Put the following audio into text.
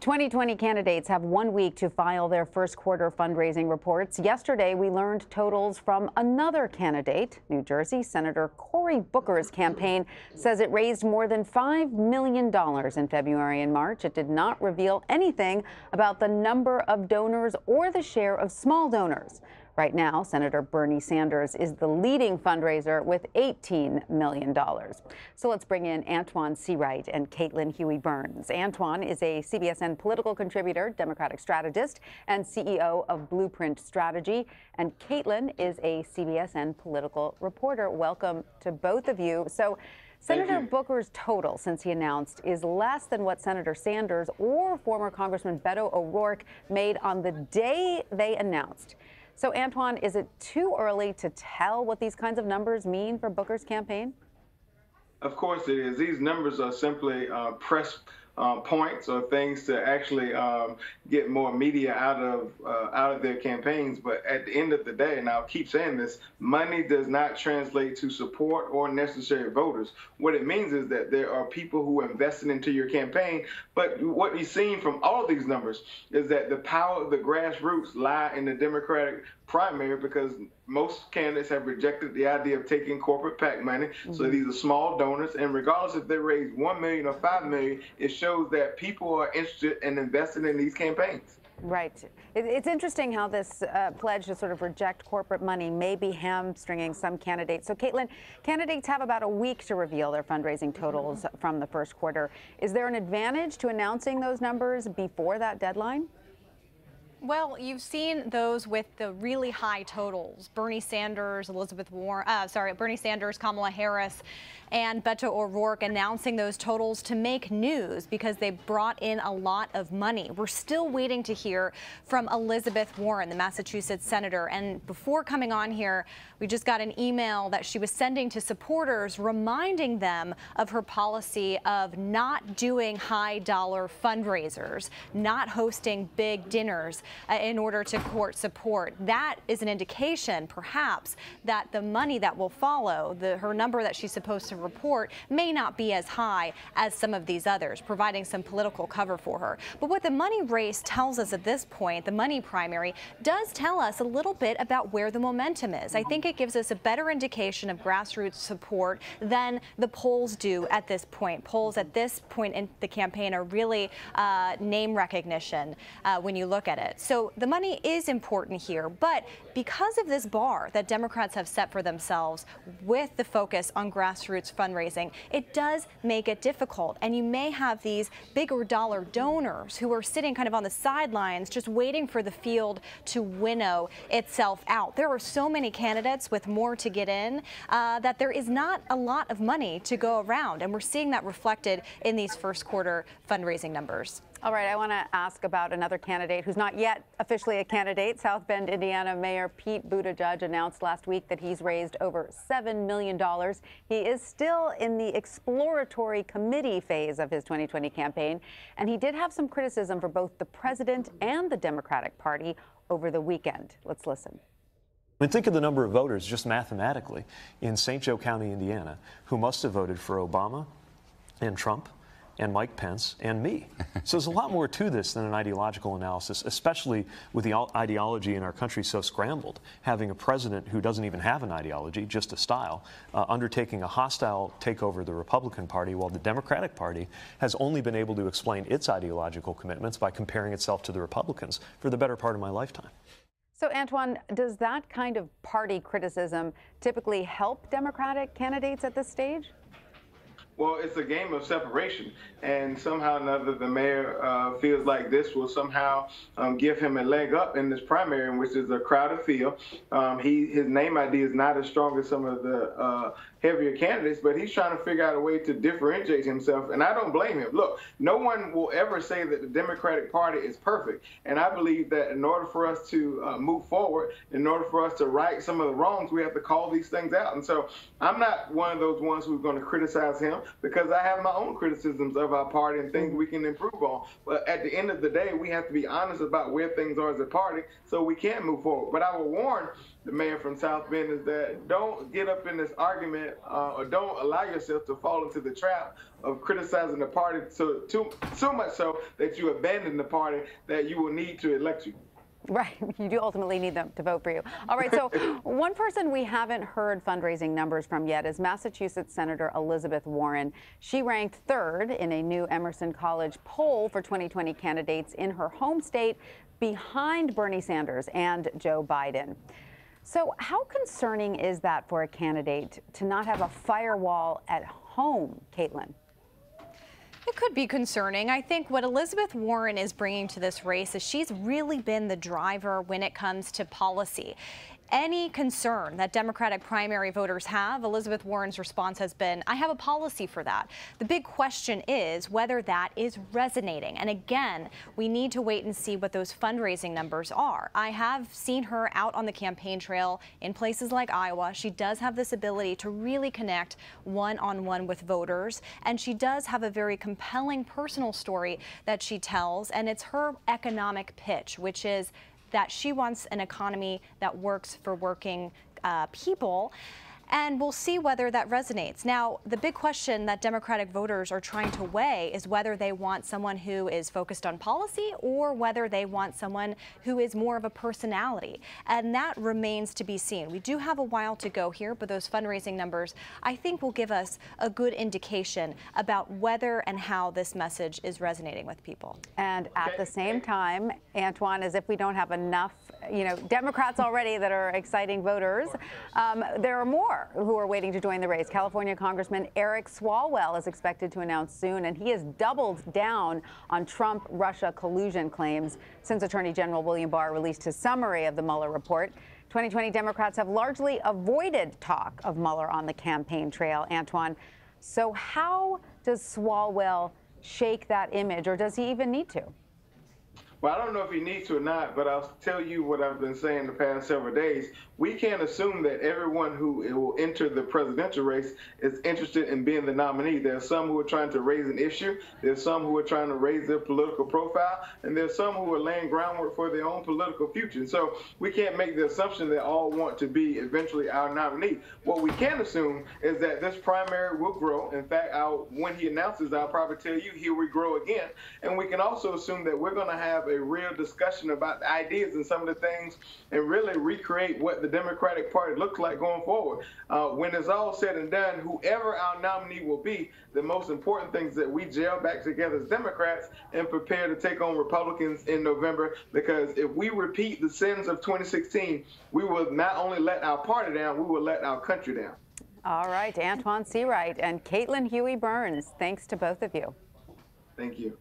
2020 candidates have 1 week to file their first quarter fundraising reports. Yesterday, we learned totals from another candidate. New Jersey Senator Cory Booker's campaign says it raised more than $5 million in February and March. It did not reveal anything about the number of donors or the share of small donors. Right now, Senator Bernie Sanders is the leading fundraiser with $18 million. So let's bring in Antjuan Seawright and Caitlin Huey-Burns. Antjuan is a CBSN political contributor, Democratic strategist, and CEO of Blueprint Strategy. And Caitlin is a CBSN political reporter. Welcome to both of you. So Senator Booker's total since he announced is less than what Senator Sanders or former Congressman Beto O'Rourke made on the day they announced. So, Antjuan, is it too early to tell what these kinds of numbers mean for Booker's campaign? Of course it is. These numbers are simply press points or things to actually get more media out of their campaigns. But at the end of the day, and I'll keep saying this, money does not translate to support or necessary voters. What it means is that there are people who invested into your campaign. But what we've seen from all of these numbers is that the power of the grassroots lie in the Democratic primary, because most candidates have rejected the idea of taking corporate PAC money. So these are small donors, and regardless if they raise $1 million or $5 million, it shows that people are interested in investing in these campaigns. Right. It's interesting how this pledge to sort of reject corporate money may be hamstringing some candidates. So, Caitlin, candidates have about a week to reveal their fundraising totals from the first quarter. Is there an advantage to announcing those numbers before that deadline? Well, you've seen those with the really high totals. Bernie Sanders, Bernie Sanders, Kamala Harris, and Beto O'Rourke announcing those totals to make news because they brought in a lot of money. We're still waiting to hear from Elizabeth Warren, the Massachusetts senator. And before coming on here, we just got an email that she was sending to supporters reminding them of her policy of not doing high-dollar fundraisers, not hosting big dinners in order to court support. That is an indication, perhaps, that the money that will follow, her number that she's supposed to report, may not be as high as some of these others, providing some political cover for her. But what the money race tells us at this point, the money primary, does tell us a little bit about where the momentum is. I think it gives us a better indication of grassroots support than the polls do at this point. Polls at this point in the campaign are really name recognition when you look at it. So the money is important here, but because of this bar that Democrats have set for themselves with the focus on grassroots fundraising, it does make it difficult. And you may have these bigger dollar donors who are sitting kind of on the sidelines just waiting for the field to winnow itself out. There are so many candidates with more to get in that there is not a lot of money to go around. And we're seeing that reflected in these first quarter fundraising numbers. All right, I want to ask about another candidate who's not yet officially a candidate. South Bend, Indiana Mayor Pete Buttigieg announced last week that he's raised over $7 million. He is still in the exploratory committee phase of his 2020 campaign, and he did have some criticism for both the president and the Democratic Party over the weekend. Let's listen. I mean, think of the number of voters just mathematically in St. Joe County, Indiana, who must have voted for Obama and Trump and Mike Pence and me. So there's a lot more to this than an ideological analysis, especially with the ideology in our country so scrambled. Having a president who doesn't even have an ideology, just a style, undertaking a hostile takeover of the Republican Party, while the Democratic Party has only been able to explain its ideological commitments by comparing itself to the Republicans for the better part of my lifetime. So, Antjuan, does that kind of party criticism typically help Democratic candidates at this stage? Well, it's a game of separation, and somehow or another the mayor feels like this will somehow give him a leg up in this primary, in which is a crowded field. His name ID is not as strong as some of the heavier candidates, but he's trying to figure out a way to differentiate himself, and I don't blame him. Look, no one will ever say that the Democratic Party is perfect, and I believe that in order for us to move forward, in order for us to right some of the wrongs, we have to call these things out. And so I'm not one of those ones who's going to criticize him, because I have my own criticisms of our party and things we can improve on. But at the end of the day, we have to be honest about where things are as a party so we can move forward. But I will warn the mayor from South Bend, is that don't get up in this argument or don't allow yourself to fall into the trap of criticizing the party so much so that you abandon the party that you will need to elect you. Right. You do ultimately need them to vote for you. All right. So one person we haven't heard fundraising numbers from yet is Massachusetts Senator Elizabeth Warren. She ranked third in a new Emerson College poll for 2020 candidates in her home state, behind Bernie Sanders and Joe Biden. So how concerning is that for a candidate to not have a firewall at home, Caitlin? It could be concerning. I think what Elizabeth Warren is bringing to this race is she's really been the driver when it comes to policy. Any concern that Democratic primary voters have, Elizabeth Warren's response has been, I have a policy for that. The big question is whether that is resonating. And again, we need to wait and see what those fundraising numbers are. I have seen her out on the campaign trail in places like Iowa. She does have this ability to really connect one-on-one with voters. And she does have a very compelling personal story that she tells. And it's her economic pitch, which is that she wants an economy that works for working people. And we'll see whether that resonates. Now, the big question that Democratic voters are trying to weigh is whether they want someone who is focused on policy or whether they want someone who is more of a personality. And that remains to be seen. We do have a while to go here, but those fundraising numbers, I think, will give us a good indication about whether and how this message is resonating with people. And at the same time, Antjuan, as if we don't have enough, Democrats already that are exciting voters, there are more who are waiting to join the race. California Congressman Eric Swalwell is expected to announce soon, and he has doubled down on Trump-Russia collusion claims since Attorney General William Barr released his summary of the Mueller report. 2020 Democrats have largely avoided talk of Mueller on the campaign trail, Antjuan. So how does Swalwell shake that image, or does he even need to? Well, I don't know if he needs to or not, but I'll tell you what I've been saying the past several days. We can't assume that everyone who will enter the presidential race is interested in being the nominee. There are some who are trying to raise an issue. There's some who are trying to raise their political profile. And there's some who are laying groundwork for their own political future. And so we can't make the assumption that all want to be eventually our nominee. What we can assume is that this primary will grow. In fact, when he announces, I'll probably tell you, here we grow again. And we can also assume that we're going to have a real discussion about the ideas and some of the things and really recreate what the Democratic Party looks like going forward. When it's all said and done, whoever our nominee will be, the most important thing is that we gel back together as Democrats and prepare to take on Republicans in November, because if we repeat the sins of 2016, we will not only let our party down, we will let our country down. All right, Antjuan Seawright and Caitlin Huey-Burns, thanks to both of you. Thank you.